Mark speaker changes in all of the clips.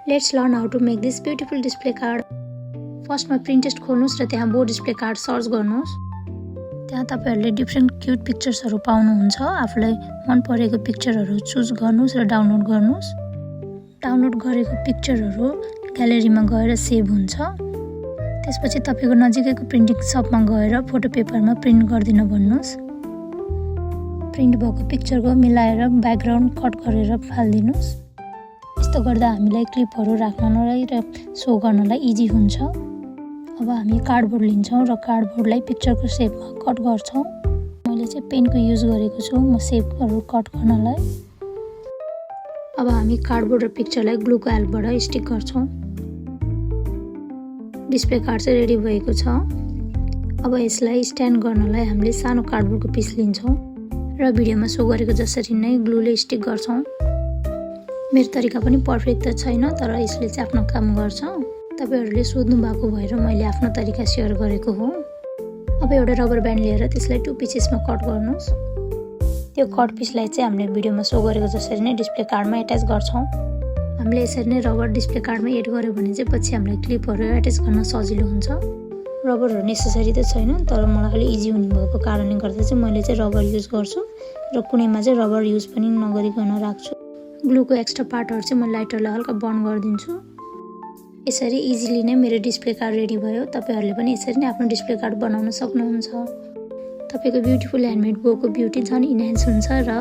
Speaker 1: Let's learn how to make this beautiful display card. फर्स्टमा प्रिन्टेस्ट खोल्नुस् र त्यहाँ बोर्ड डिस्प्ले कार्ड सर्च गर्नुस्। त्यहाँ तपाईहरुले डिफरेन्ट क्यूट पिक्चर्सहरु पाउनुहुन्छ। आफुलाई मन परेको पिक्चरहरु चुज गर्नुस् र डाउनलोड गर्नुस्। डाउनलोड गरेको पिक्चरहरु ग्यालेरीमा गएर सेभ हुन्छ। त्यसपछि तपाईको नजिकैको प्रिन्टिङ शपमा गएर फोटो पेपरमा प्रिन्ट गर्दिन भन्नुस्। प्रिन्ट भएको पिक्चरको मिलाएर ब्याकग्राउन्ड कट गरेर फाल्दिनुस्। यस्तो गर्दा हामीलाई क्लिपहरु राख्नलाई र शो गर्नलाई इजी हुन्छ। अब हामी कार्डबोर्ड लिन्छौं र कार्डबोर्डलाई पिक्चरको शेपमा कट गर्छौं। मैले चाहिँ पेनको युज गरेको छु म शेपहरु कट गर्नलाई। अब हामी कार्डबोर्ड र पिक्चरलाई ग्लुको हेल्पबाट स्टिक गर्छौं। डिस्प्ले कार्ड चाहिँ रेडी भएको छ। अब यसलाई स्ट्यान्ड गर्नलाई हामीले सानो कार्डबोर्डको पिस लिन्छौं र भिडियोमा शो गरेको जसरी नै ग्लुले स्टिक गर्छौं। मेरो तरिका पनि पर्फेक्ट त छैन तर यसले चाहिँ आफ्नो काम गर्छ। तपाईहरुले सोध्नु भएको भएर मैले आफ्नो तरिका शेयर गरेको हो। अब एउटा रबर ब्यान्ड लिएर त्यसलाई 2 पिसेसमा कट गर्नुस्। त्यो कट पिसलाई चाहिँ हामीले भिडियोमा शो गरेको जसरी नै डिस्प्ले कार्डमा अट्याच गर्छौं। हामीले यसरी नै रबर डिस्प्ले कार्डमा एड गर्यो भने चाहिँ पछि हामीलाई क्लिपहरु अट्याच गर्न सजिलो हुन्छ। रबरहरु नेसेसरी त छैन तर मलाई अलि इजी हुने भएको कारणले गर्दा चाहिँ मैले चाहिँ रबर युज गर्छु र कुनैमा चाहिँ रबर युज पनि नगरिकन राख्छु। ग्लुको एक्स्ट्रा पार्टहरु चाहिँ म लाइटरले हल्का बर्न गरिदिन्छु। यसरी इजिली नै मेरो डिस्प्ले कार्ड रेडी भयो। तपाईहरुले पनि यसरी नै आफ्नो डिस्प्ले कार्ड बनाउन सक्नुहुन्छ। तपाईको ब्युटीफुल ह्यान्डमेड बोको ब्युटी झन् इन्हान्स हुन्छ र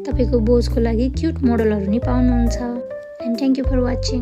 Speaker 1: तपाईको बोजको लागि क्यूट मोडलहरु नि पाउनुहुन्छ। And thank you for watching.